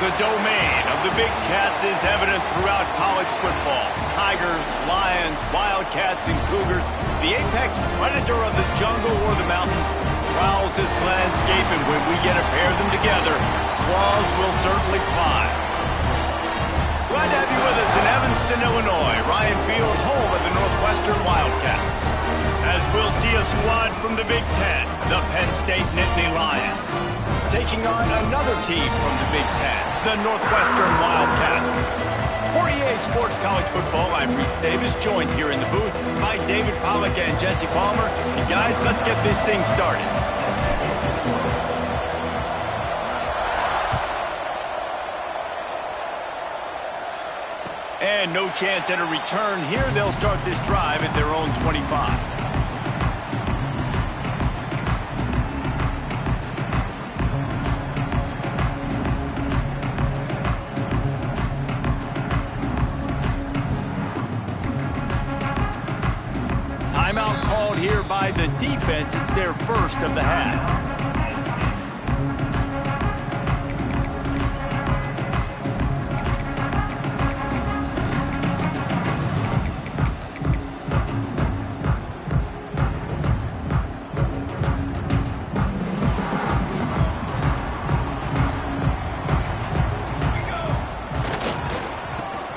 The domain of the Big Cats is evident throughout college football. Tigers, Lions, Wildcats, and Cougars, the apex predator of the jungle or the mountains, prowls this landscape, and when we get a pair of them together, claws will certainly fly. Glad to have you with us in Evanston, Illinois. Ryan Field, home of the Northwestern Wildcats. As we'll see a squad from the Big Ten, the Penn State Nittany Lions, taking on another team from the Big Ten, the Northwestern Wildcats. For EA Sports College Football, I'm Reese Davis, joined here in the booth by David Pollack and Jesse Palmer. And guys, let's get this thing started. And no chance at a return here. They'll start this drive at their own 25. Timeout called here by the defense. It's their first of the half.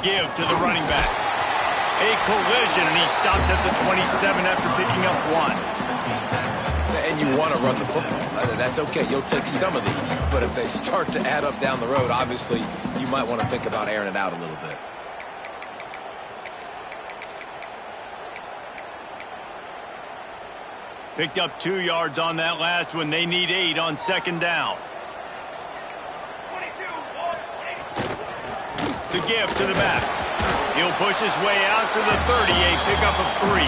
Give to the running back. A collision, and he stopped at the 27 after picking up one. And you want to run the football. That's okay. You'll take some of these. But if they start to add up down the road, obviously, you might want to think about airing it out a little bit. Picked up 2 yards on that last one. They need 8 on second down. The give to the back. He'll push his way out to the 30, a pickup of 3.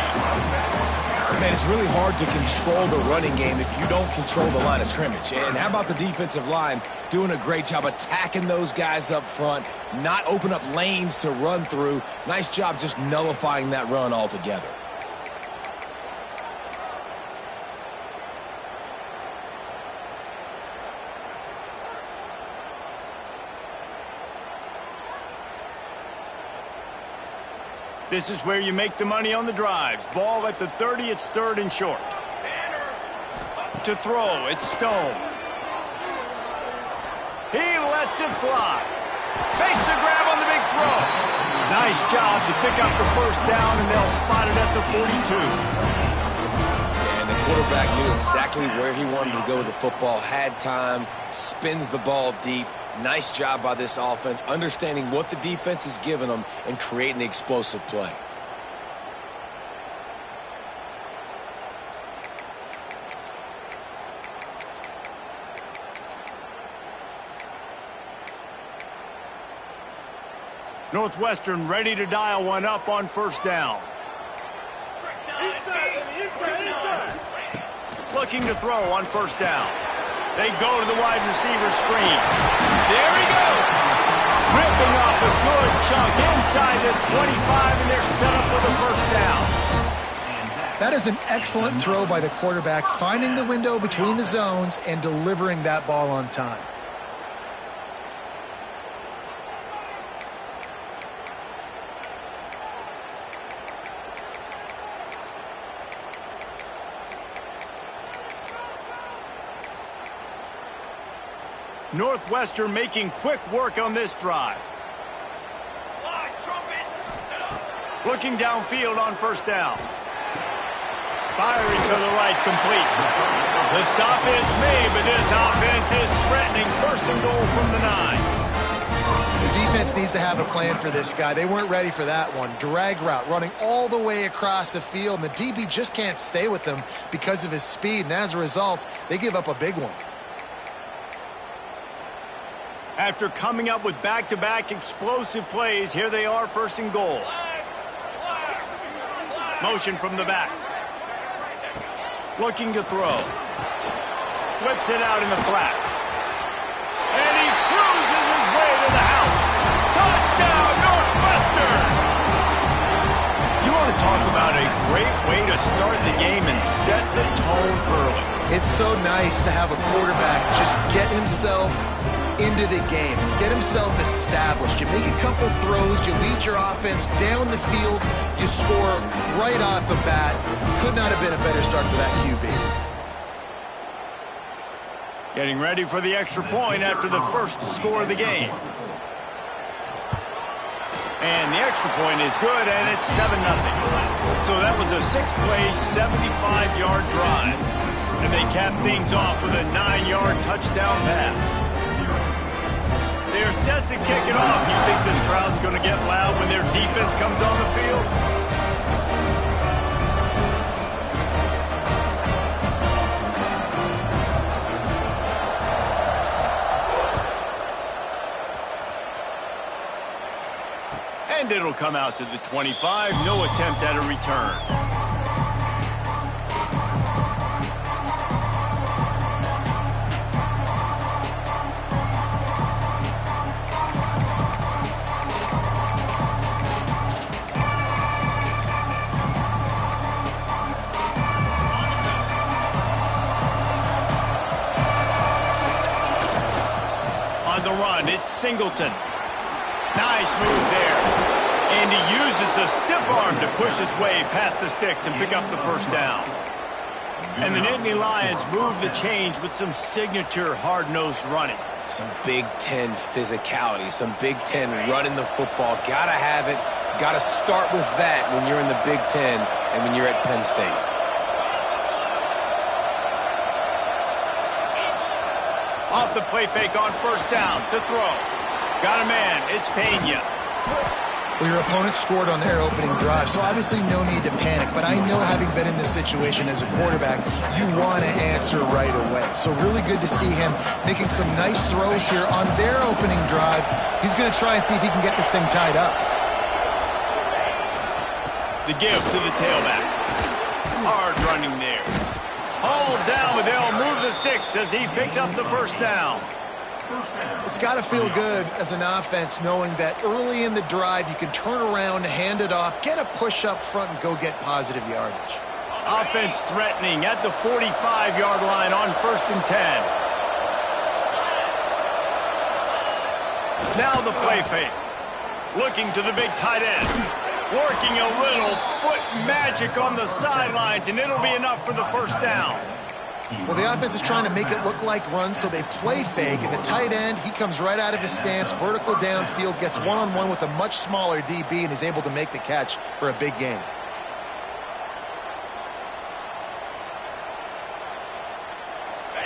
Man, it's really hard to control the running game if you don't control the line of scrimmage. And how about the defensive line doing a great job attacking those guys up front, not open up lanes to run through. Nice job just nullifying that run altogether. This is where you make the money on the drives. Ball at the 30, it's third and short. To throw, it's Stone. He lets it fly. Makes the grab on the big throw. Nice job to pick up the first down, and they'll spot it at the 42. And the quarterback knew exactly where he wanted to go with the football, had time, spins the ball deep. Nice job by this offense, understanding what the defense is giving them and creating the explosive play. Northwestern ready to dial one up on first down. Looking to throw on first down. They go to the wide receiver screen. There he goes. Ripping off a good chunk inside the 25, and they're set up with a first down. That is an excellent throw by the quarterback, finding the window between the zones and delivering that ball on time. Northwestern making quick work on this drive. Looking downfield on first down. Firing to the right, complete. The stop is made, but this offense is threatening. First and goal from the 9. The defense needs to have a plan for this guy. They weren't ready for that one. Drag route, running all the way across the field, and the DB just can't stay with him because of his speed, and as a result, they give up a big one. After coming up with back-to-back explosive plays, here they are, first and goal. Motion from the back. Looking to throw. Flips it out in the flat. And he cruises his way to the house. Touchdown, Northwestern! You want to talk about a great way to start the game and set the tone early. It's so nice to have a quarterback just get himself into the game, get himself established. You make a couple throws, you lead your offense down the field, you score right off the bat. Could not have been a better start for that QB. Getting ready for the extra point after the first score of the game. And the extra point is good, and it's 7-0. So that was a 6-play, 75-yard drive. And they cap things off with a 9-yard touchdown pass. They're set to kick it off. You think this crowd's going to get loud when their defense comes on the field? And it'll come out to the 25. No attempt at a return. On the run, it's Singleton. Nice move there. And he uses a stiff arm to push his way past the sticks and pick up the first down. And the Nittany Lions move the change with some signature hard-nosed running. Some Big Ten physicality, some Big Ten running the football. Gotta have it. Gotta start with that when you're in the Big Ten and when you're at Penn State. Off the play fake on first down to throw. Got a man. It's Pena. Well, your opponent scored on their opening drive, so obviously no need to panic. But I know, having been in this situation as a quarterback, you want to answer right away. So really good to see him making some nice throws here on their opening drive. He's going to try and see if he can get this thing tied up. The give to the tailback. Hard running there. Hauled down, but they'll move the sticks as he picks up the first down. It's got to feel good as an offense knowing that early in the drive you can turn around, hand it off, get a push up front, and go get positive yardage. Offense threatening at the 45-yard line on 1st and 10. Now the play fake. Looking to the big tight end. Working a little foot magic on the sidelines, and it'll be enough for the first down. Well, the offense is trying to make it look like runs, so they play fake, and the tight end, he comes right out of his stance, vertical downfield, gets one-on-one with a much smaller DB, and is able to make the catch for a big gain.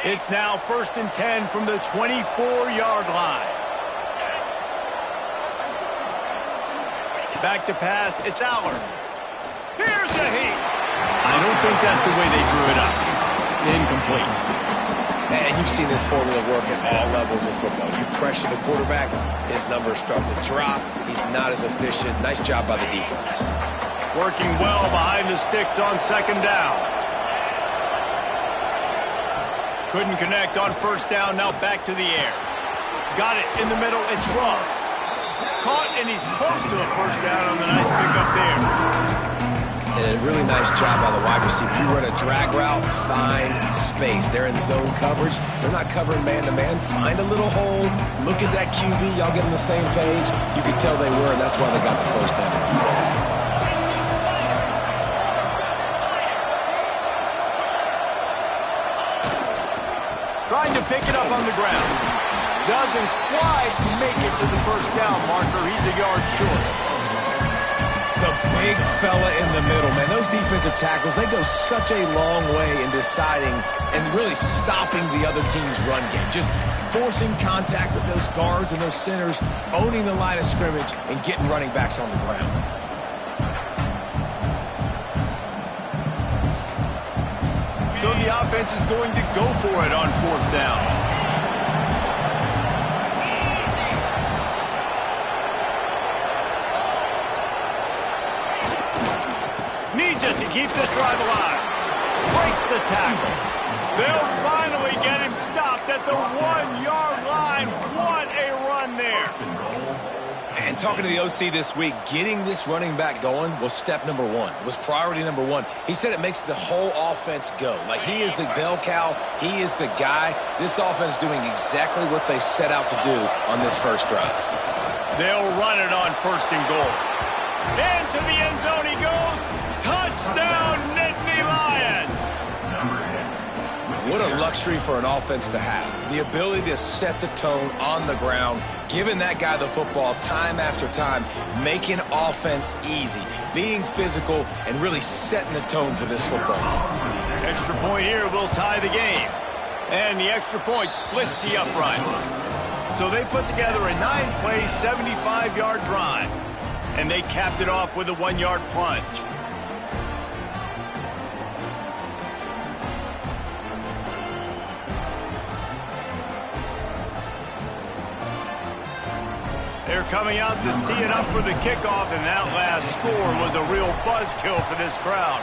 It's now 1st and 10 from the 24-yard line. Back to pass, it's Aller. Here's a heat. I don't think that's the way they drew it up. Incomplete. And you've seen this formula work at all levels of football. You pressure the quarterback, his numbers start to drop. He's not as efficient. Nice job by the defense. Working well behind the sticks on 2nd down. Couldn't connect on 1st down, now back to the air. Got it in the middle, it's Ross. Caught, and he's close to a first down on the nice pickup there. And a really nice job by the wide receiver. You run a drag route, find space. They're in zone coverage. They're not covering man-to-man. Find a little hole. Look at that QB. Y'all get on the same page. You can tell they were, and that's why they got the first down. Trying to pick it up on the ground. Doesn't quite make it to the first down marker. He's a yard short. The big fella in the middle, man. Those defensive tackles, they go such a long way in deciding and really stopping the other team's run game. Just forcing contact with those guards and those centers, owning the line of scrimmage, and getting running backs on the ground. So the offense is going to go for it on 4th down. Needs it to keep this drive alive. Breaks the tackle. They'll finally get him stopped at the 1-yard line. What a run there. And talking to the OC this week, getting this running back going was step number one. It was priority number one. He said it makes the whole offense go. Like, he is the bell cow. He is the guy. This offense doing exactly what they set out to do on this first drive. They'll run it on 1st and goal. Into the end zone he goes. Touchdown, Nittany Lions! What a luxury for an offense to have. The ability to set the tone on the ground, giving that guy the football time after time, making offense easy, being physical, and really setting the tone for this football team. Extra point here will tie the game. And the extra point splits the uprights. So they put together a 9-play, 75-yard drive. And they capped it off with a 1-yard plunge. They're coming out to tee it up for the kickoff, and that last score was a real buzzkill for this crowd.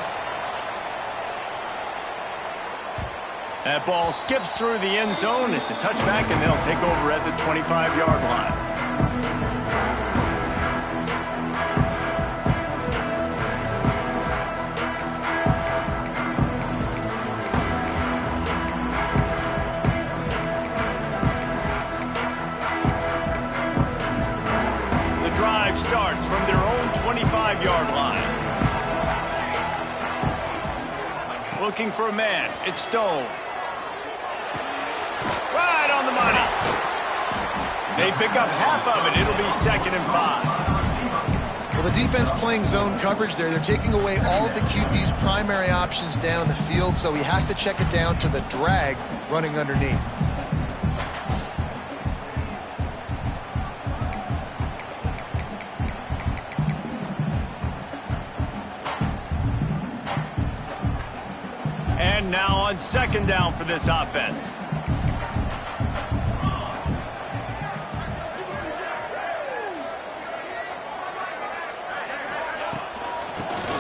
That ball skips through the end zone. It's a touchback, and they'll take over at the 25-yard line. Starts from their own 25-yard line. Looking for a man. It's Stone. Right on the money. They pick up half of it. It'll be 2nd and 5. Well, the defense playing zone coverage there. They're taking away all of the QB's primary options down the field, so he has to check it down to the drag running underneath. And now on 2nd down for this offense.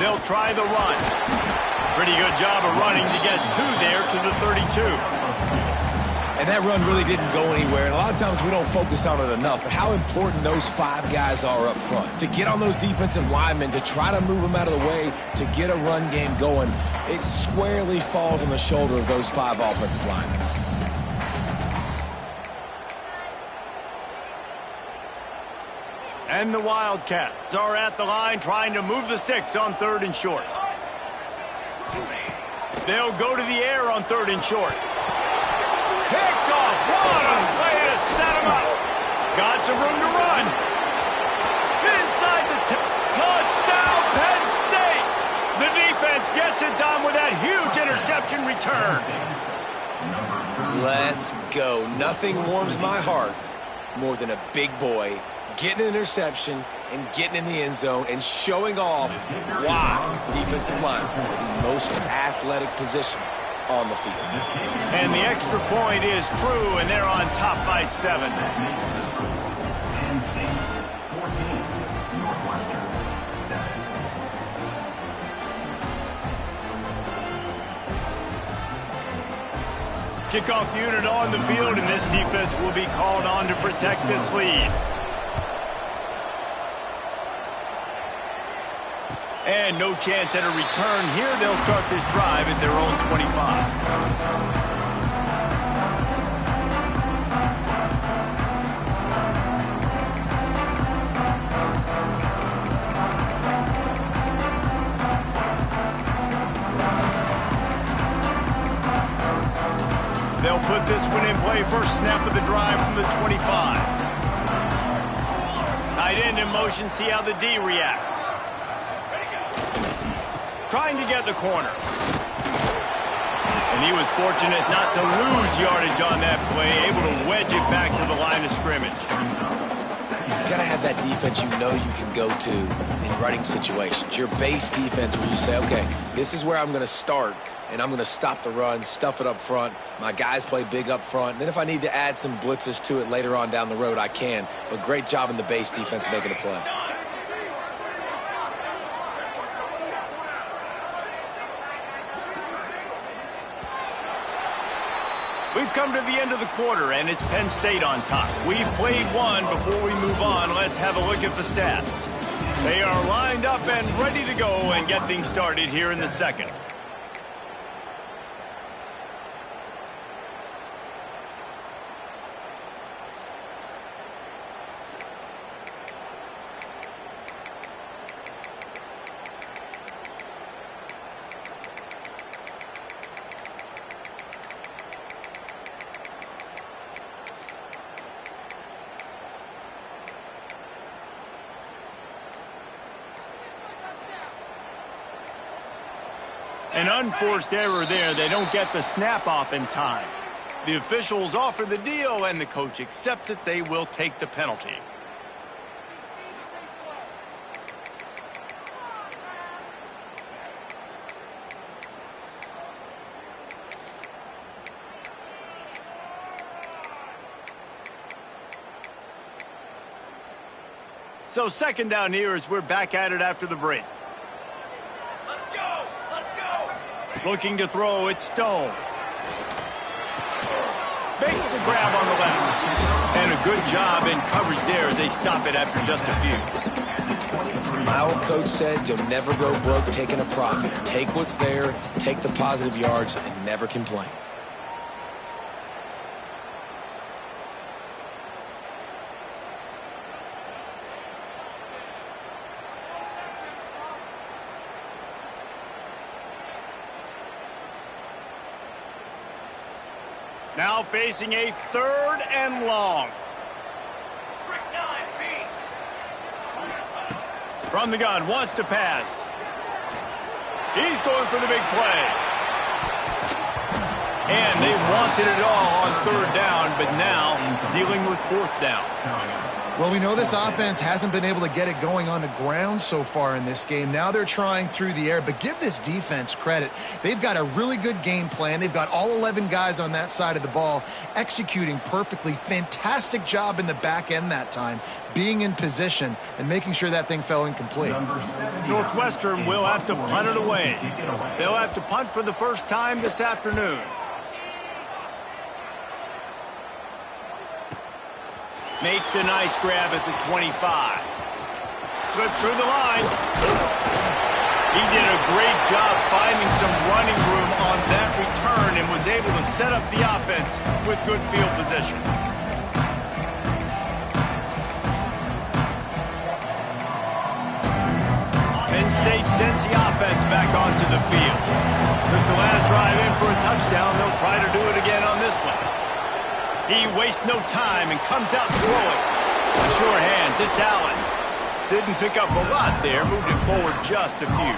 They'll try the run. Pretty good job of running to get 2 there to the 32. And that run really didn't go anywhere. And a lot of times we don't focus on it enough, but how important those 5 guys are up front. To get on those defensive linemen, to try to move them out of the way, to get a run game going, it squarely falls on the shoulder of those 5 offensive linemen. And the Wildcats are at the line trying to move the sticks on 3rd and short. They'll go to the air on 3rd and short. Picked off. What a way to set him up. Got some room to run. Inside the touchdown, Penn State. The defense gets it done with that huge interception return. Let's go. Nothing warms my heart more than a big boy getting an interception and getting in the end zone and showing off why defensive line are the most athletic position on the field. And the extra point is true, and they're on top by 7. Penn State 14, Northwestern 7. Kickoff unit on the field, and this defense will be called on to protect this lead. And no chance at a return here. They'll start this drive at their own 25. They'll put this one in play. First snap of the drive from the 25. Tight end in motion. See how the D reacts. Trying to get the corner. And he was fortunate not to lose yardage on that play, able to wedge it back to the line of scrimmage. You gotta have that defense you know you can go to in running situations. Your base defense where you say, okay, this is where I'm gonna start, and I'm gonna stop the run, stuff it up front. My guys play big up front. And then if I need to add some blitzes to it later on down the road, I can. But great job in the base defense making a play. We've come to the end of the quarter, and it's Penn State on top. We've played one. Before we move on, let's have a look at the stats. They are lined up and ready to go and get things started here in the second. An unforced error there. They don't get the snap off in time. The officials offer the deal, and the coach accepts it. They will take the penalty. So second down here as we're back at it after the break. Looking to throw, it's Stone. Makes the grab on the left. And a good job in coverage there as they stop it after just a few. My old coach said you'll never go broke taking a profit. Take what's there, take the positive yards, and never complain. Now facing a 3rd and long. From the gun, wants to pass. He's going for the big play. And they wanted it all on 3rd down, but now dealing with 4th down. Well, we know this offense hasn't been able to get it going on the ground so far in this game. Now they're trying through the air, but give this defense credit. They've got a really good game plan. They've got all 11 guys on that side of the ball executing perfectly. Fantastic job in the back end that time, being in position and making sure that thing fell incomplete. Northwestern will have to punt it away. They'll have to punt for the first time this afternoon. Makes a nice grab at the 25. Slips through the line. He did a great job finding some running room on that return and was able to set up the offense with good field position. Penn State sends the offense back onto the field. Took the last drive in for a touchdown. They'll try to do it again on this one. He wastes no time and comes out throwing. Sure hands, it's Allen. Didn't pick up a lot there, moved it forward just a few.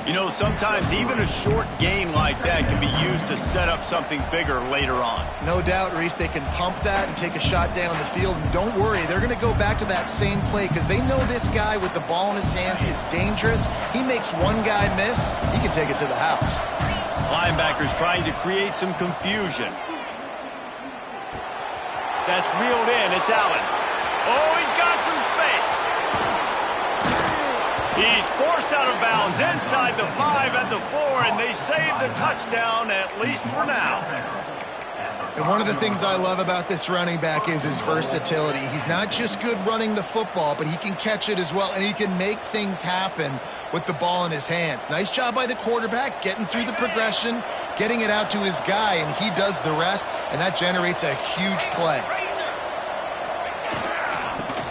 You know, sometimes even a short game like that can be used to set up something bigger later on. No doubt, Reese, they can pump that and take a shot down the field. And don't worry, they're going to go back to that same play because they know this guy with the ball in his hands is dangerous. He makes one guy miss, he can take it to the house. Linebackers trying to create some confusion. That's reeled in. It's Allen. Oh, he's got some space. He's forced out of bounds inside the 5 at the 4, and they save the touchdown, at least for now. And one of the things I love about this running back is his versatility. He's not just good running the football, but he can catch it as well, and he can make things happen with the ball in his hands. Nice job by the quarterback, getting through the progression, getting it out to his guy, and he does the rest, and that generates a huge play.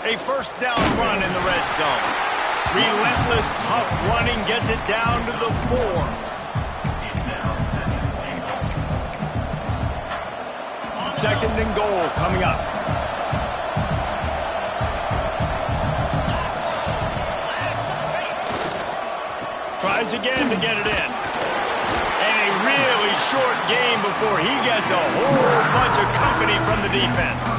A first down run in the red zone. Relentless, tough running gets it down to the 4. Second and goal coming up. Tries again to get it in. And a really short game before he gets a whole bunch of company from the defense.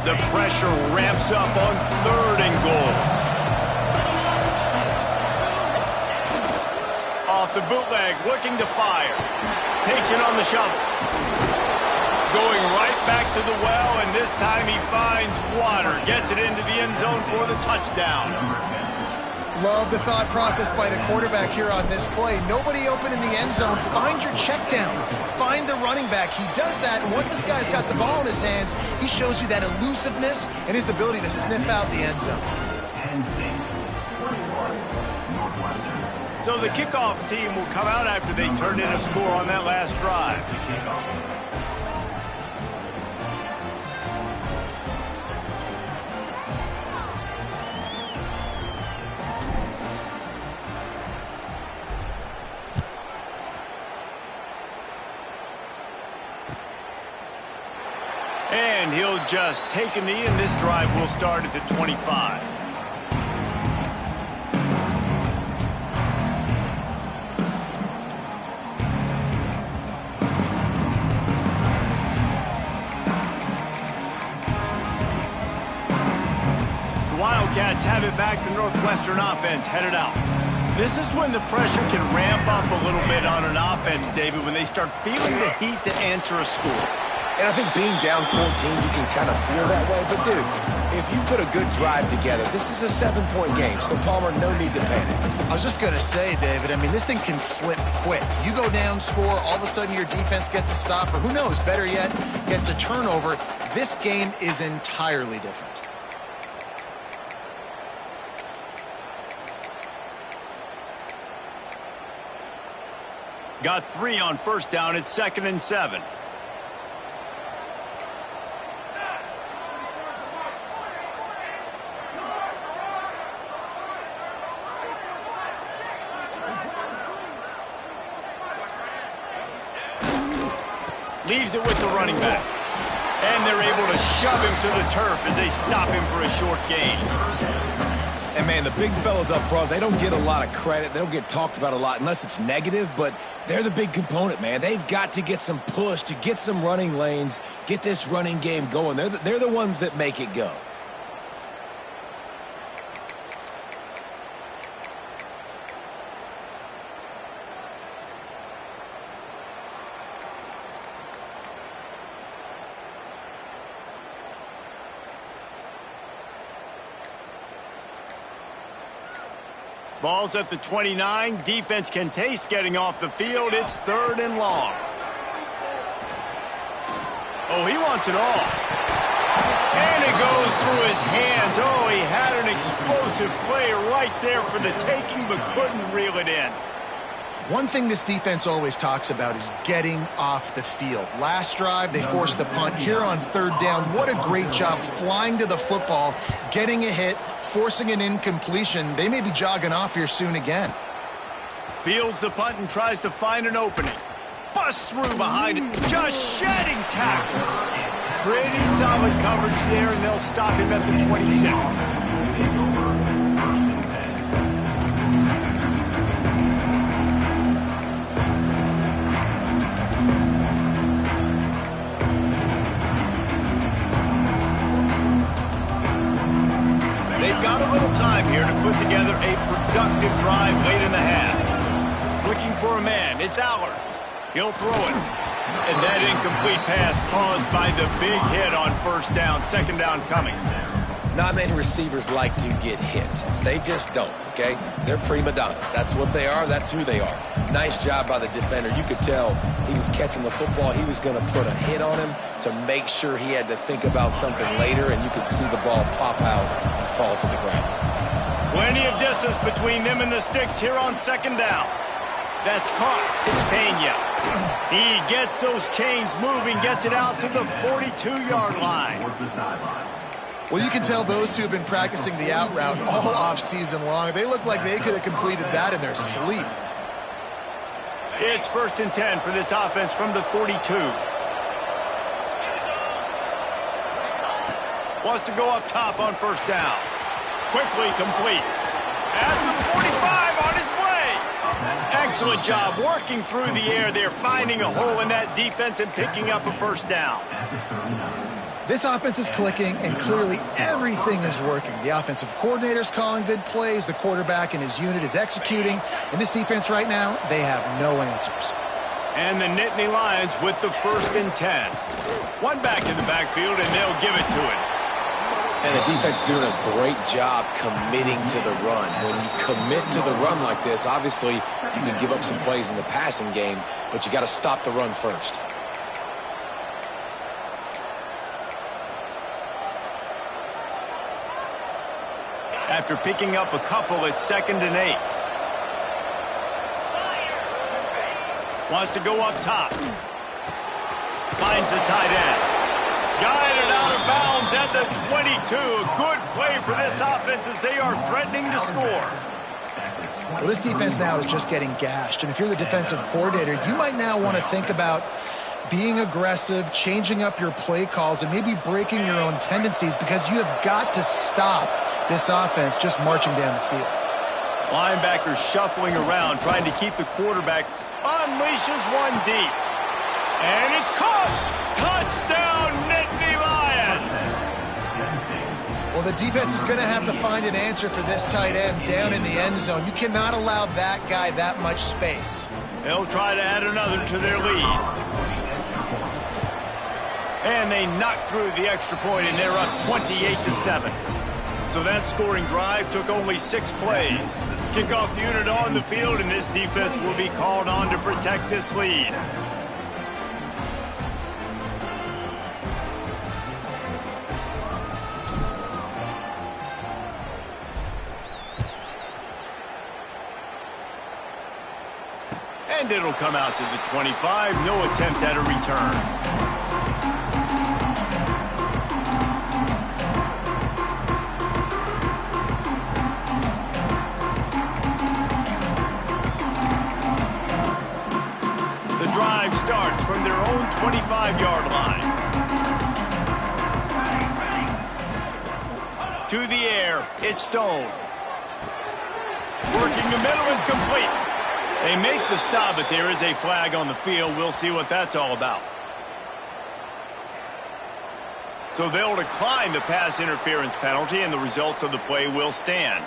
The pressure ramps up on 3rd and goal. Off the bootleg, looking to fire. Takes it on the shovel. Going right back to the well, and this time he finds water. Gets it into the end zone for the touchdown. Love the thought process by the quarterback here on this play. Nobody open in the end zone. Find your check down. Find the running back. He does that, and once this guy's got the ball in his hands, he shows you that elusiveness and his ability to sniff out the end zone. Penn State, 41, Northwestern. So the kickoff team will come out after they turned in a score on that last drive. And he'll just take a knee, and this drive will start at the 25. The Wildcats have it back. The Northwestern offense headed out. This is when the pressure can ramp up a little bit on an offense, David, when they start feeling the heat to answer a score. And I think being down 14, you can kind of feel that way. But, dude, if you put a good drive together, this is a 7-point game. So, Palmer, no need to panic. I was just going to say, David, I mean, this thing can flip quick. You go down, score, all of a sudden your defense gets a stop, or who knows, better yet, gets a turnover. This game is entirely different. Got 3 on first down. It's 2nd and 7. Leaves it with the running back. And they're able to shove him to the turf as they stop him for a short gain. And, man, the big fellas up front, they don't get a lot of credit. They don't get talked about a lot unless it's negative, but they're the big component, man. They've got to get some push, to get some running lanes, get this running game going. They're the ones that make it go. Ball's at the 29. Defense can taste getting off the field. It's 3rd and long. Oh, he wants it all. And it goes through his hands. Oh, he had an explosive play right there for the taking, but couldn't reel it in. One thing this defense always talks about is getting off the field. Last drive, they forced the punt. Here on 3rd down, what a great job flying to the football, getting a hit, forcing an incompletion. They may be jogging off here soon again. Fields the punt and tries to find an opening. Busts through behind it, just shedding tackles. Pretty solid coverage there, and they'll stop him at the 26. Got a little time here to put together a productive drive late in the half. Looking for a man. It's Allard. He'll throw it. And that incomplete pass caused by the big hit on first down. 2nd down coming. Not many receivers like to get hit. They just don't, okay? They're prima donnas. That's what they are. That's who they are. Nice job by the defender. You could tell he was catching the football. He was going to put a hit on him to make sure he had to think about something later, and you could see the ball pop out and fall to the ground. Plenty of distance between them and the sticks here on 2nd down. That's caught. It's Pena. He gets those chains moving, gets it out to the 42-yard line. Well, you can tell those two have been practicing the out route all off-season long. They look like they could have completed that in their sleep. It's 1st and 10 for this offense from the 42. Wants to go up top on first down. Quickly complete. At the 45 on its way. Excellent job working through the air there, finding a hole in that defense and picking up a first down. This offense is clicking, and clearly everything is working. The offensive coordinator's calling good plays. The quarterback and his unit is executing. And this defense right now, they have no answers. And the Nittany Lions with the 1st and 10. One back in the backfield, and they'll give it to it. And the defense doing a great job committing to the run. When you commit to the run like this, obviously you can give up some plays in the passing game, but you got to stop the run first. After picking up a couple, it's 2nd and 8. Wants to go up top. Finds the tight end. Guided out of bounds at the 22. A good play for this offense as they are threatening to score. Well, this defense now is just getting gashed. And if you're the defensive coordinator, you might now want to think about being aggressive, changing up your play calls, and maybe breaking your own tendencies, because you have got to stop this offense just marching down the field. Linebackers shuffling around, trying to keep the quarterback. Unleashes one deep. And it's caught! Touchdown, Nittany Lions! Well, the defense is going to have to find an answer for this tight end down in the end zone. You cannot allow that guy that much space. They'll try to add another to their lead. And they knock through the extra point, and they're up 28-7. So that scoring drive took only 6 plays. Kickoff unit on the field, and this defense will be called on to protect this lead. And it'll come out to the 25. No attempt at a return. Drive starts from their own 25-yard line. To the air, it's Stone. Working the middle, it's complete. They make the stop, but there is a flag on the field. We'll see what that's all about. So they'll decline the pass interference penalty, and the results of the play will stand.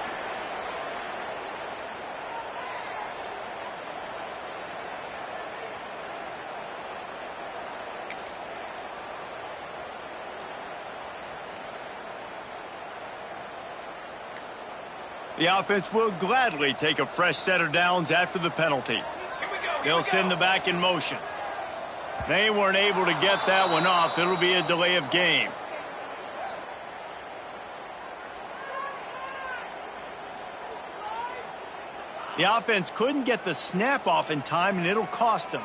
The offense will gladly take a fresh set of downs after the penalty. They'll send the back in motion. They weren't able to get that one off. It'll be a delay of game. The offense couldn't get the snap off in time, and it'll cost them.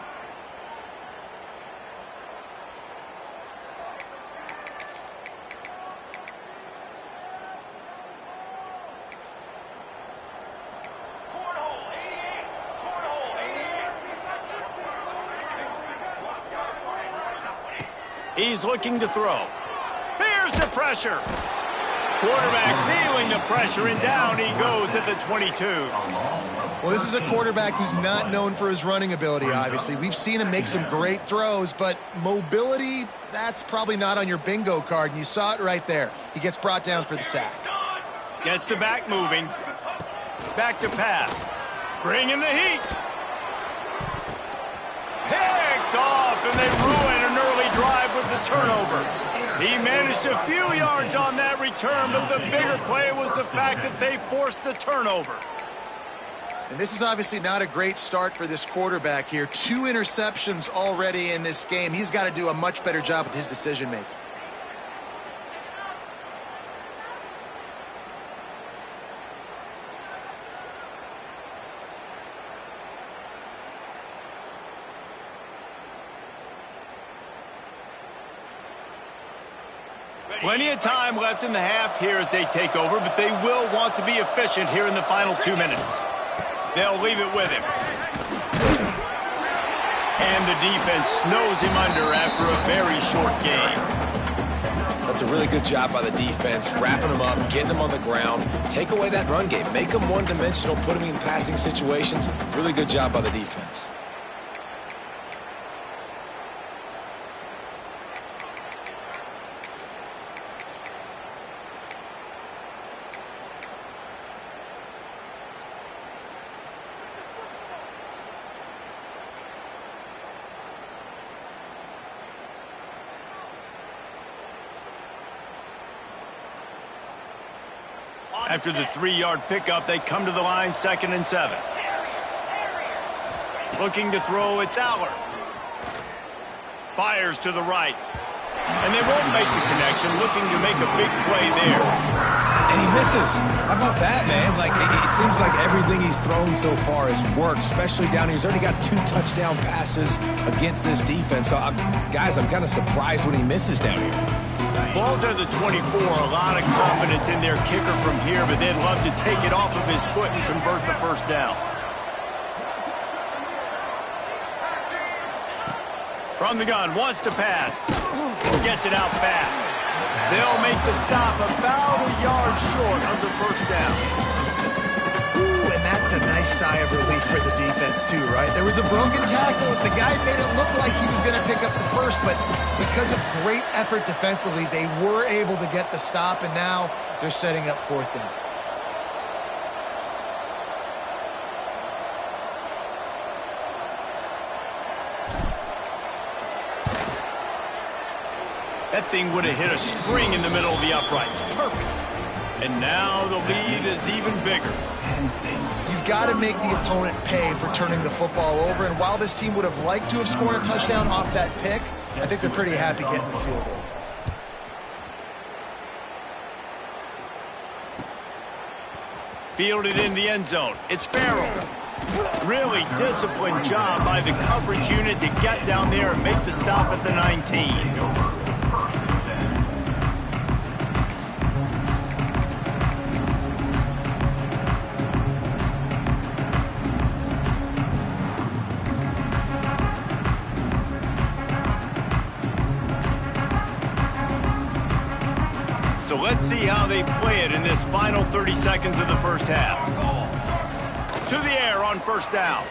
He's looking to throw. Here's the pressure. Quarterback feeling the pressure, and down he goes at the 22. Well, this is a quarterback who's not known for his running ability, obviously. We've seen him make some great throws, but mobility, that's probably not on your bingo card, and you saw it right there. He gets brought down for the sack. Gets the back moving. Back to pass. Bringing the heat. Picked off, and they ruin an early drive with the turnover. He managed a few yards on that return, but the bigger play was the fact that they forced the turnover. And this is obviously not a great start for this quarterback here. 2 interceptions already in this game. He's got to do a much better job with his decision-making. Plenty of time left in the half here as they take over, but they will want to be efficient here in the final 2 minutes. They'll leave it with him. And the defense snows him under after a very short game. That's a really good job by the defense, wrapping him up, getting him on the ground, take away that run game, make him one-dimensional, put him in passing situations. Really good job by the defense. After the 3-yard pickup, they come to the line, 2nd and 7. Looking to throw, it's Aller. Fires to the right. And they won't make the connection, looking to make a big play there. And he misses. How about that, man? Like, it seems like everything he's thrown so far has worked, especially down here. He's already got 2 touchdown passes against this defense. So, guys, I'm kind of surprised when he misses down here. Ball's at the 24. A lot of confidence in their kicker from here, but they'd love to take it off of his foot and convert the first down. From the gun, wants to pass. Gets it out fast. They'll make the stop about a yard short of the first down. Ooh, and that's a nice sigh of relief for the defense too, right? There was a broken tackle. The guy made it look like he was going to pick up the first, but because of great effort defensively, they were able to get the stop, and now they're setting up 4th down. That thing would have hit a string in the middle of the uprights. Perfect. And now the lead is even bigger. You've got to make the opponent pay for turning the football over, and while this team would have liked to have scored a touchdown off that pick, I think they're pretty happy getting the field goal. Fielded in the end zone. It's Farrell. Really disciplined job by the coverage unit to get down there and make the stop at the 19. So let's see how they play it in this final 30 seconds of the first half. To the air on first down.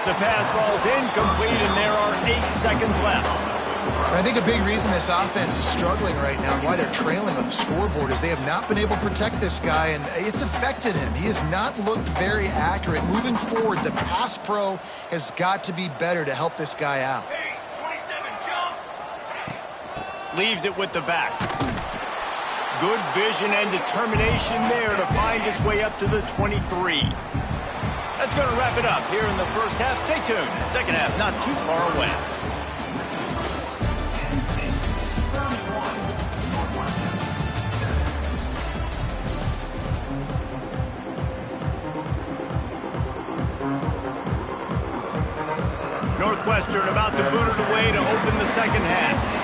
The pass falls incomplete, and there are 8 seconds left. I think a big reason this offense is struggling right now and why they're trailing on the scoreboard is they have not been able to protect this guy, and it's affected him. He has not looked very accurate. Moving forward, the pass pro has got to be better to help this guy out. Leaves it with the back. Good vision and determination there to find his way up to the 23. That's going to wrap it up here in the first half. Stay tuned. Second half not too far away. Northwestern about to boot it away to open the second half.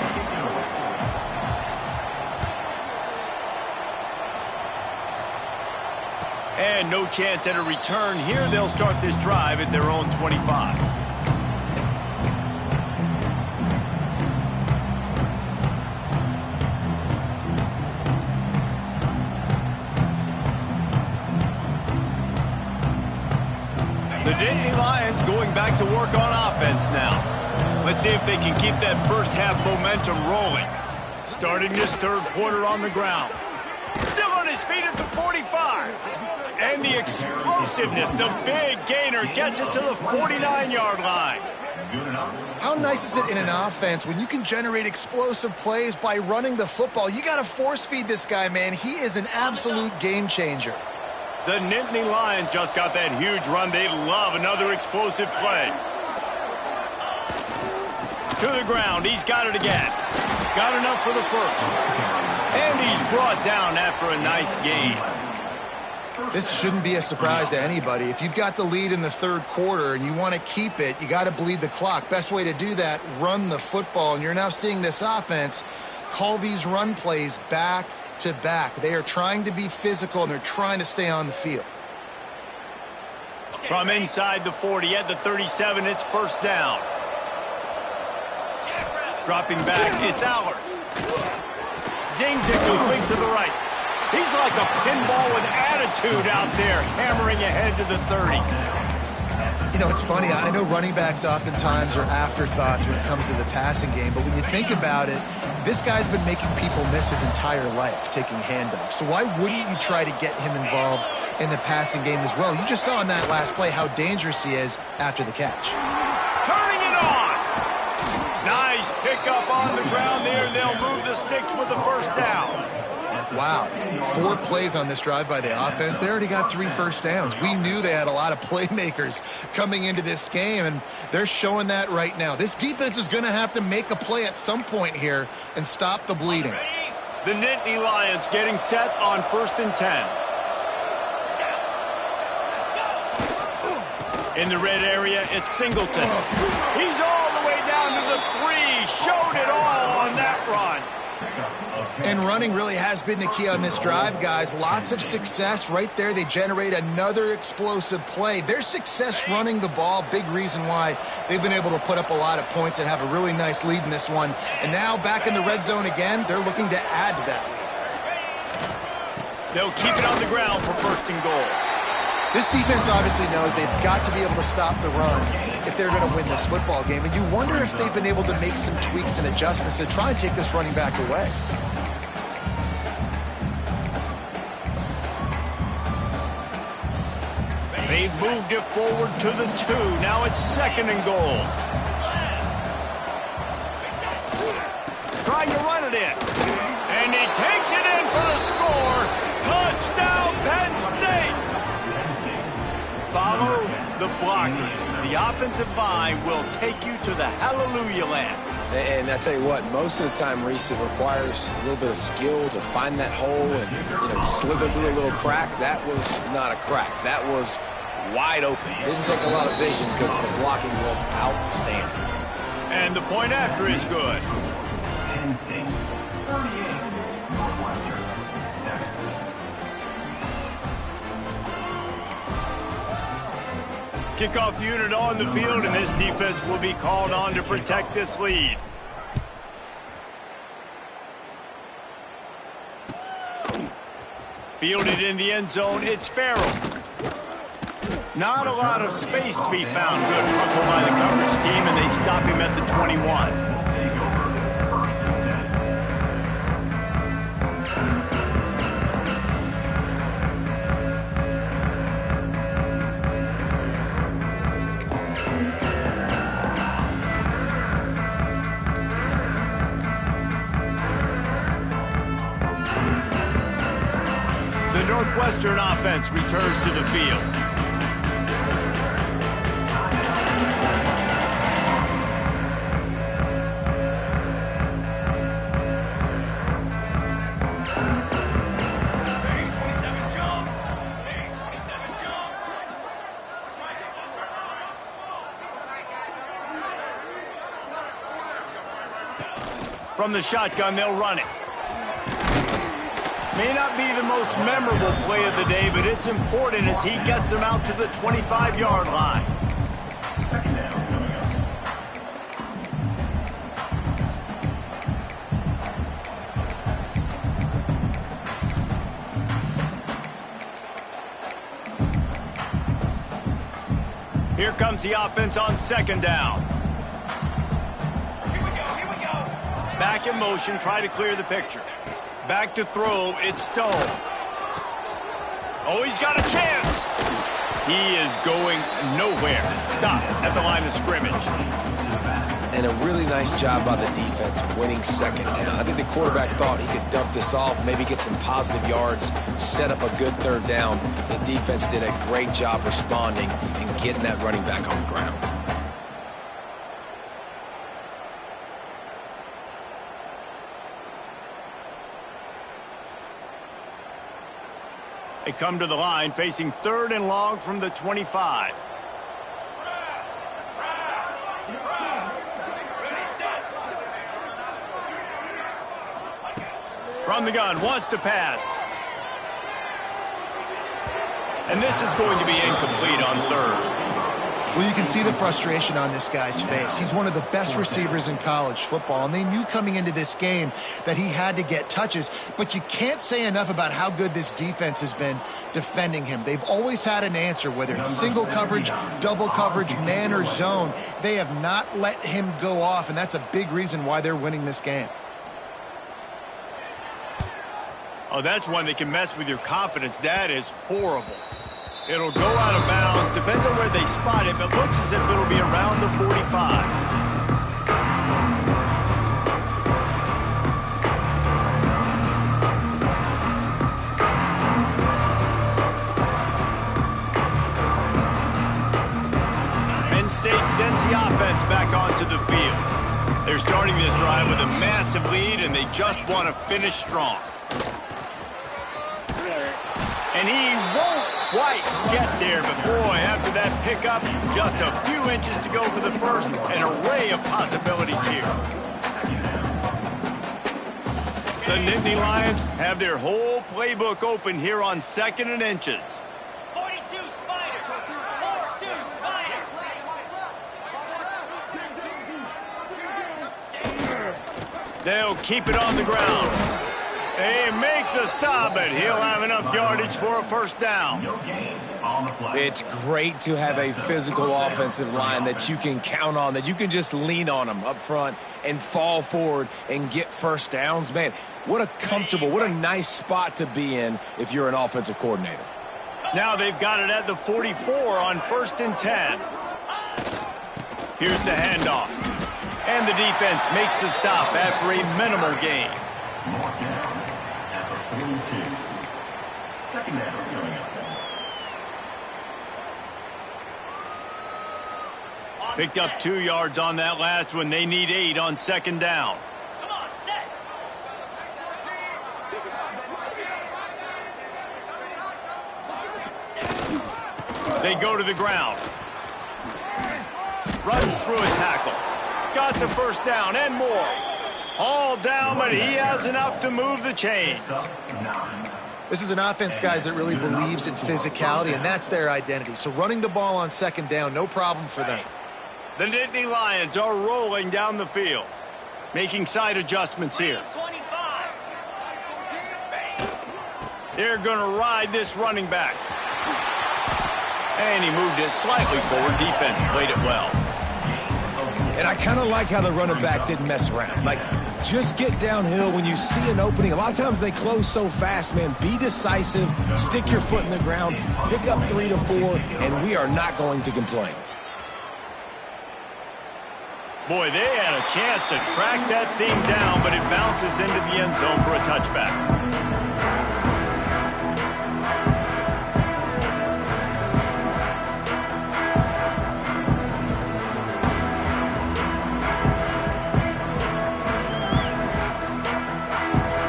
And no chance at a return here. They'll start this drive at their own 25. The Nittany Lions going back to work on offense now. Let's see if they can keep that first half momentum rolling. Starting this third quarter on the ground. Still on his feet at the 45. And the explosiveness, the big gainer, gets it to the 49-yard line. How nice is it in an offense when you can generate explosive plays by running the football? You got to force feed this guy, man. He is an absolute game changer. The Nittany Lions just got that huge run. They love another explosive play. To the ground. He's got it again. Got enough for the first. And he's brought down after a nice gain. This shouldn't be a surprise to anybody. If you've got the lead in the third quarter and you want to keep it, you got to bleed the clock. Best way to do that, run the football. And you're now seeing this offense call these run plays back to back. They are trying to be physical, and they're trying to stay on the field. From inside the 40 at the 37, it's first down. Dropping back, it's Aller. Zings it quick to the right. He's like a pinball with attitude out there, hammering ahead to the 30. You know, it's funny. I know running backs oftentimes are afterthoughts when it comes to the passing game, but when you think about it, this guy's been making people miss his entire life taking handoffs. So why wouldn't you try to get him involved in the passing game as well? You just saw in that last play how dangerous he is after the catch. Turning it on. Nice pickup on the ground there. They'll move the sticks with the first down. Wow, 4 plays on this drive by the offense. They already got 3 first downs. We knew they had a lot of playmakers coming into this game, and they're showing that right now. This defense is going to have to make a play at some point here and stop the bleeding. The Nittany Lions getting set on 1st and 10. In the red area, it's Singleton. He's all the way down to the 3. Showed it all on that run. And running really has been the key on this drive, guys. Lots of success right there. They generate another explosive play. Their success running the ball, big reason why they've been able to put up a lot of points and have a really nice lead in this one. And now back in the red zone again, they're looking to add to that lead. They'll keep it on the ground for 1st and goal. This defense obviously knows they've got to be able to stop the run if they're going to win this football game. And you wonder if they've been able to make some tweaks and adjustments to try and take this running back away. They've moved it forward to the 2. Now it's 2nd and goal. Trying to run it in. And he takes it in for the score. Touchdown, Penn State. Follow the blockers. The offensive line will take you to the hallelujah land. And I tell you what, most of the time, Reese, it requires a little bit of skill to find that hole and slither through a little crack. That was not a crack. That was wide open. Didn't take a lot of vision because the blocking was outstanding. And the point after is good. Penn State 38, Northwestern 7. Kickoff unit on the field, and this defense will be called on to protect this lead. Fielded in the end zone, it's Farrell. Not a lot of space to be found. Good hustle by the coverage team, and they stop him at the 21. Take over 1st and 10. The Northwestern offense returns to the field. From the shotgun, they'll run it. May not be the most memorable play of the day, but it's important as he gets them out to the 25-yard line. 2nd down coming up. Here comes the offense on 2nd down. Back in motion, try to clear the picture. Back to throw, it's Stone. Oh, he's got a chance. He is going nowhere. Stop at the line of scrimmage. And a really nice job by the defense winning 2nd down. I think the quarterback thought he could dump this off, maybe get some positive yards, set up a good 3rd down. The defense did a great job responding and getting that running back on the ground. They come to the line facing 3rd and long from the 25. From the gun, wants to pass. And this is going to be incomplete on 3rd. Well, you can see the frustration on this guy's face. He's one of the best receivers in college football, and they knew coming into this game that he had to get touches, but you can't say enough about how good this defense has been defending him. They've always had an answer, whether it's single coverage, double coverage, man or zone. They have not let him go off, and that's a big reason why they're winning this game. Oh, that's one that can mess with your confidence. That is horrible. It'll go out of bounds. Depends on where they spot it, but looks as if it'll be around the 45. stage sends the offense back onto the field. They're starting this drive with a massive lead, and they just want to finish strong. And he won't quite get there, but boy, after that pickup, just a few inches to go for the first. An array of possibilities here. The Nittany Lions have their whole playbook open here on 2nd and inches. 42 Spiders. 4-2 Spiders. They'll keep it on the ground. They make the stop, but he'll have enough yardage for a first down. No gain on the play. It's great to have a physical offensive line that you can count on, that you can just lean on them up front and fall forward and get first downs. Man, what a comfortable, what a nice spot to be in if you're an offensive coordinator. Now they've got it at the 44 on 1st and 10. Here's the handoff. And the defense makes the stop after a minimal gain. North down at the 42. Second down coming up. Picked up 2 yards on that last one. They need 8 on 2nd down. Come on, set. They go to the ground. Runs through a tackle. Got the first down and more. All down, but he has enough to move the chains. Up 9. This is an offense, guys, that really believes in physicality, and that's their identity. So running the ball on 2nd down, no problem for them. The Nittany Lions are rolling down the field, making side adjustments here. 25. They're going to ride this running back. And he moved it slightly forward. Defense played it well. And I kind of like how the running back didn't mess around. Like, just get downhill when you see an opening. A lot of times they close so fast, man. Be decisive, stick your foot in the ground, pick up 3 to 4, and we are not going to complain. Boy, they had a chance to track that thing down, but it bounces into the end zone for a touchback.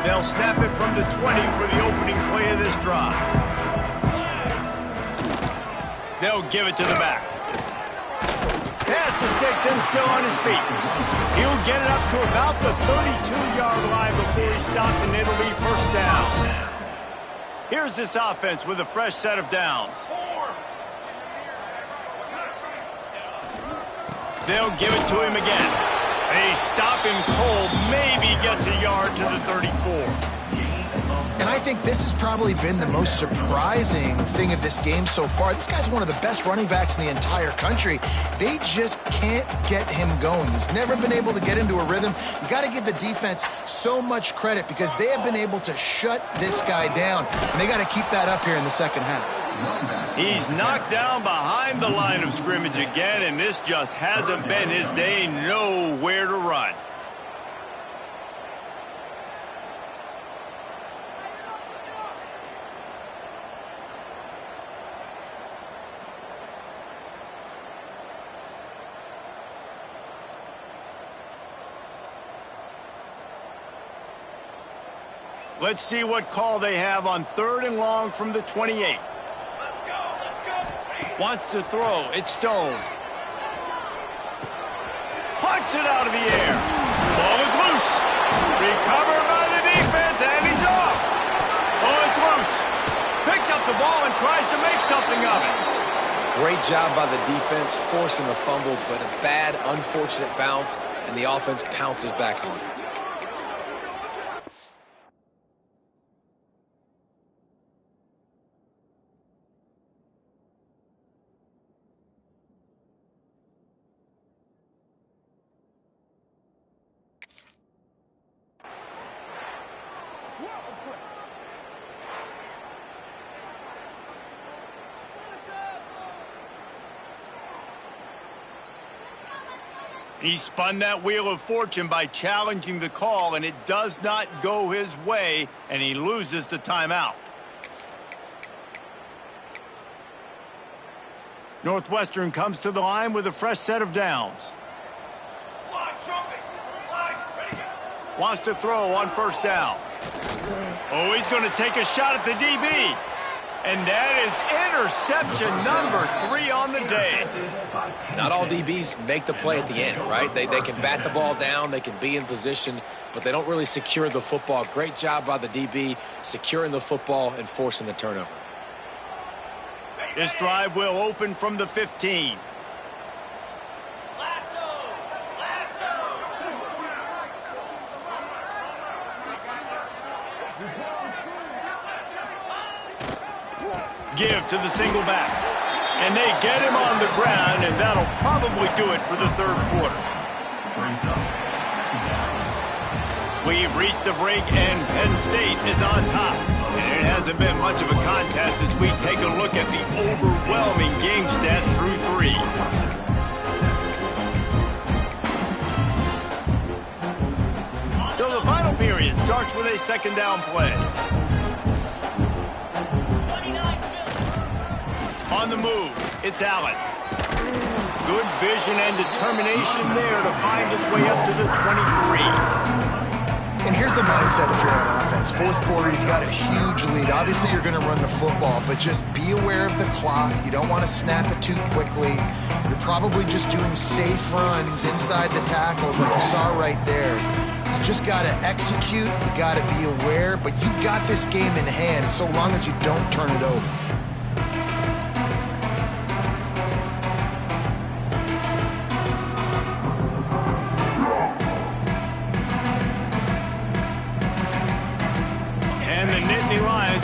They'll snap it from the 20 for the opening play of this drive. They'll give it to the back. Pass the sticks and still on his feet. He'll get it up to about the 32-yard line before he stopped, and it'll be first down. Here's this offense with a fresh set of downs. They'll give it to him again. They stop him cold, maybe gets a yard to the 34. And I think this has probably been the most surprising thing of this game so far. This guy's one of the best running backs in the entire country. They just can't get him going. He's never been able to get into a rhythm. You got to give the defense so much credit because they have been able to shut this guy down. And they got to keep that up here in the second half. He's knocked down behind the line of scrimmage again, and this just hasn't been his day. Nowhere to run. Let's see what call they have on 3rd and long from the 28. Let's go. Wants to throw. It's Stone. Puts it out of the air. Ball is loose. Recovered by the defense, and he's off. Oh, it's loose. Picks up the ball and tries to make something of it. Great job by the defense, forcing the fumble, but a bad, unfortunate bounce, and the offense pounces back on it. He spun that wheel of fortune by challenging the call, and it does not go his way, and he loses the timeout. Northwestern comes to the line with a fresh set of downs. Wants to throw on first down. Oh, he's going to take a shot at the DB. And that is interception number 3 on the day. Not all DBs make the play at the end, right? They can bat the ball down, they can be in position, but they don't really secure the football. Great job by the DB securing the football and forcing the turnover. This drive will open from the 15. Give to the single back. And they get him on the ground, and that'll probably do it for the third quarter. We've reached the break, and Penn State is on top. And it hasn't been much of a contest as we take a look at the overwhelming game stats through 3. So the final period starts with a second down play. On the move, it's Allen. Good vision and determination there to find his way up to the 23. And here's the mindset if you're on offense. Fourth quarter, you've got a huge lead. Obviously, you're going to run the football, but just be aware of the clock. You don't want to snap it too quickly. You're probably just doing safe runs inside the tackles like you saw right there. You just got to execute. You got to be aware, but you've got this game in hand so long as you don't turn it over.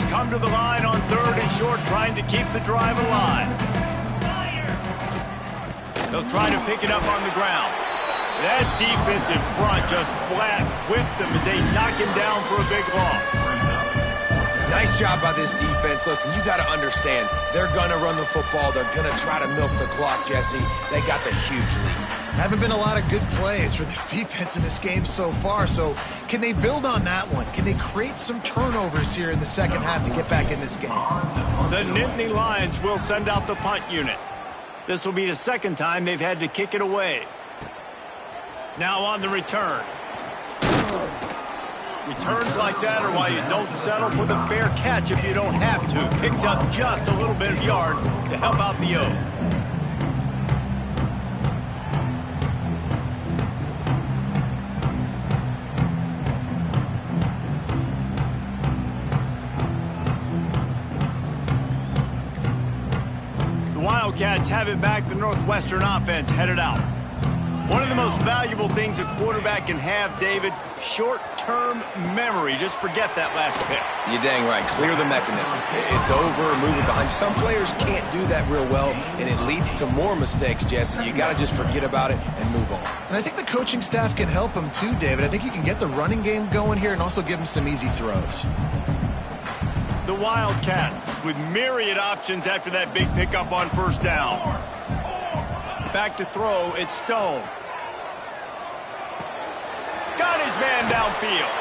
Come to the line on 3rd and short, trying to keep the drive alive. They'll try to pick it up on the ground. That defensive front just flat whipped them as they knock him down for a big loss. Nice job by this defense. Listen, you got to understand, they're going to run the football. They're going to try to milk the clock, Jesse. They got the huge lead. Haven't been a lot of good plays for this defense in this game so far, so can they build on that one? Can they create some turnovers here in the second half to get back in this game? The Nittany Lions will send out the punt unit. This will be the second time they've had to kick it away. Now on the return. Returns like that are why you don't settle for the fair catch if you don't have to. Picks up just a little bit of yards to help out the O. Wildcats have it back. The Northwestern offense headed out. One of the most valuable things a quarterback can have, David, short-term memory. Just forget that last pick. You're dang right. Clear the mechanism. It's over, move it behind. Some players can't do that real well, and it leads to more mistakes, Jesse. You got to just forget about it and move on. And I think the coaching staff can help him too, David. I think you can get the running game going here and also give him some easy throws. The Wildcats with myriad options after that big pickup on first down. Back to throw, it's Stone. Got his man downfield.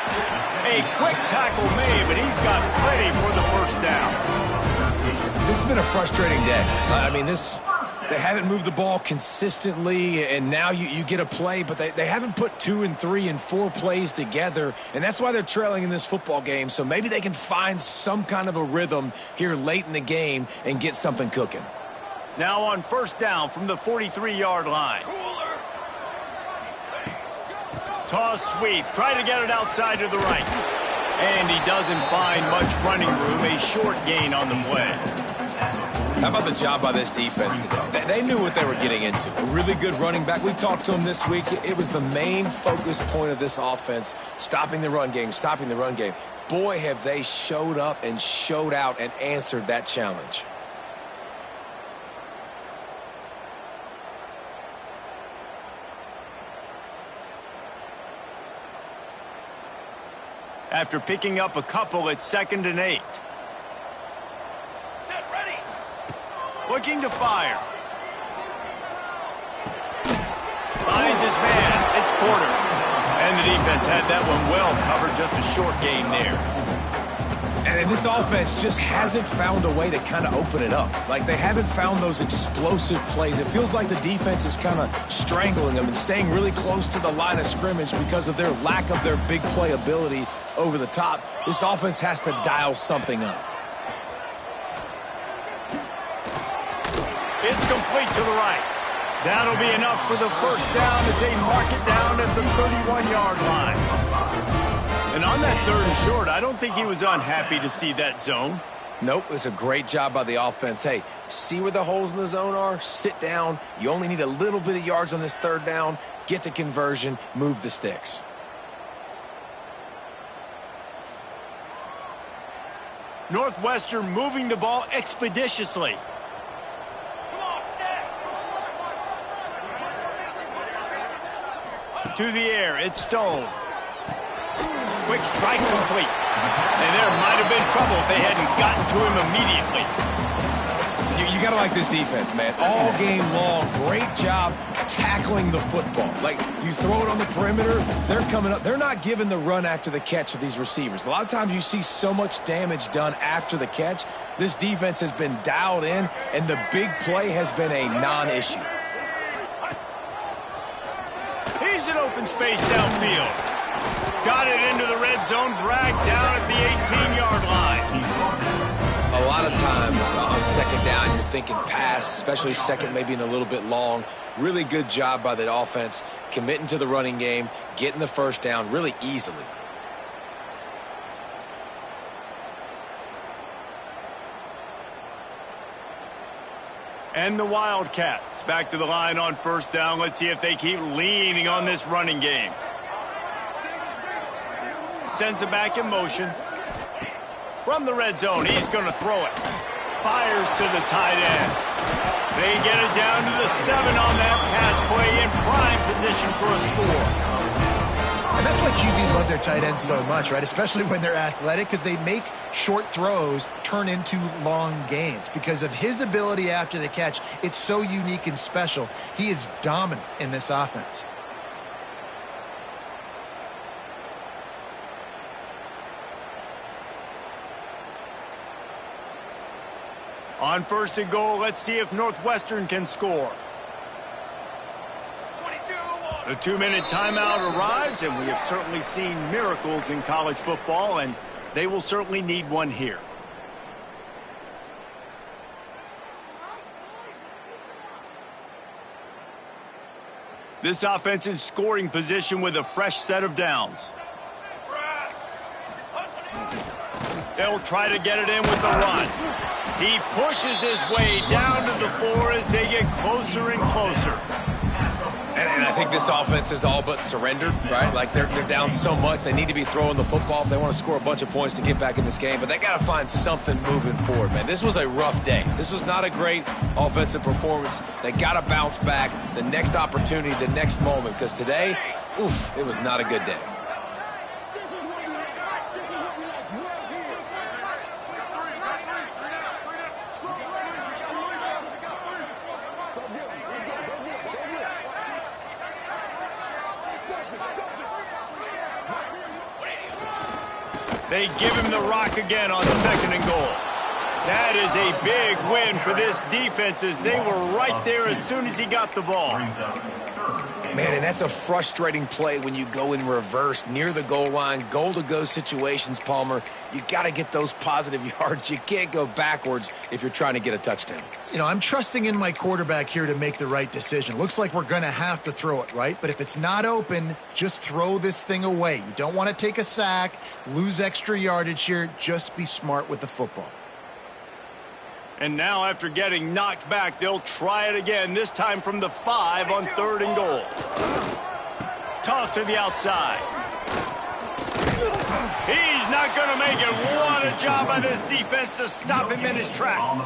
A quick tackle made, but he's got plenty for the first down. This has been a frustrating day. I mean, they haven't moved the ball consistently, and now you get a play, but they haven't put 2 and 3 and 4 plays together, and that's why they're trailing in this football game. So maybe they can find some kind of a rhythm here late in the game and get something cooking. Now on first down from the 43-yard line. Toss sweep. Try to get it outside to the right. And he doesn't find much running room. A short gain on the play. How about the job by this defense today? They knew what they were getting into. A really good running back. We talked to him this week. It was the main focus point of this offense, stopping the run game, stopping the run game. Boy, have they showed up and showed out and answered that challenge. After picking up a couple, it's 2nd and 8. Set, ready. Looking to fire. Finds his man. It's Porter. And the defense had that one well covered. Just a short gain there. And this offense just hasn't found a way to kind of open it up. Like, they haven't found those explosive plays. It feels like the defense is kind of strangling them and staying really close to the line of scrimmage because of their lack of their big play ability over the top. This offense has to dial something up. It's complete to the right. That'll be enough for the first down as they mark it down at the 31-yard line. And on that 3rd and short, I don't think he was unhappy to see that zone. Nope, it's a great job by the offense. Hey, see where the holes in the zone are? Sit down. You only need a little bit of yards on this 3rd down. Get the conversion. Move the sticks. Northwestern moving the ball expeditiously. Come on, set. To the air, it's Stone. Quick strike complete. And there might have been trouble if they hadn't gotten to him immediately. You got to like this defense, man. All game long, great job tackling the football. Like, you throw it on the perimeter, they're coming up. They're not giving the run after the catch to these receivers. A lot of times you see so much damage done after the catch. This defense has been dialed in, and the big play has been a non-issue. He's in open space downfield. Got it into the red zone, dragged down at the 18-yard line. A lot of times on 2nd down, you're thinking pass, especially 2nd, maybe in a little bit long. Really good job by the offense, committing to the running game, getting the 1st down really easily. And the Wildcats back to the line on 1st down. Let's see if they keep leaning on this running game. Sends it back in motion. From the red zone, he's going to throw it. Fires to the tight end. They get it down to the 7 on that pass play in prime position for a score. And that's why QBs love their tight ends so much, right? Especially when they're athletic, because they make short throws turn into long gains. Because of his ability after the catch, it's so unique and special. He is dominant in this offense. On 1st and goal, let's see if Northwestern can score. 22-1. The 2-minute timeout arrives, and we have certainly seen miracles in college football, and they will certainly need one here. This offense in scoring position with a fresh set of downs. They'll try to get it in with the run. He pushes his way down to the 4 as they get closer and closer. And I think this offense is all but surrendered, right? Like, they're down so much, they need to be throwing the football if they want to score a bunch of points to get back in this game. But they got to find something moving forward, man. This was a rough day. This was not a great offensive performance. They got to bounce back the next opportunity, the next moment, because today, oof, it was not a good day. They give him the rock again on 2nd and goal. That is a big win for this defense as they were right there as soon as he got the ball. Man, and that's a frustrating play when you go in reverse near the goal line, goal-to-go situations, Palmer. You got to get those positive yards. You can't go backwards if you're trying to get a touchdown. You know, I'm trusting in my quarterback here to make the right decision. Looks like we're going to have to throw it, right? But if it's not open, just throw this thing away. You don't want to take a sack, lose extra yardage here. Just be smart with the football. And now after getting knocked back, they'll try it again, this time from the 5 on 3rd and goal. Toss to the outside. He's not going to make it. What a job by this defense to stop him in his tracks.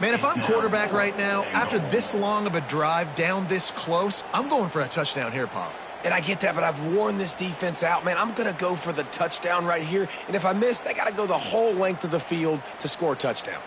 Man, if I'm quarterback right now, after this long of a drive down this close, I'm going for a touchdown here, Paul. And I get that, but I've worn this defense out. Man, I'm going to go for the touchdown right here. And if I miss, they got to go the whole length of the field to score a touchdown.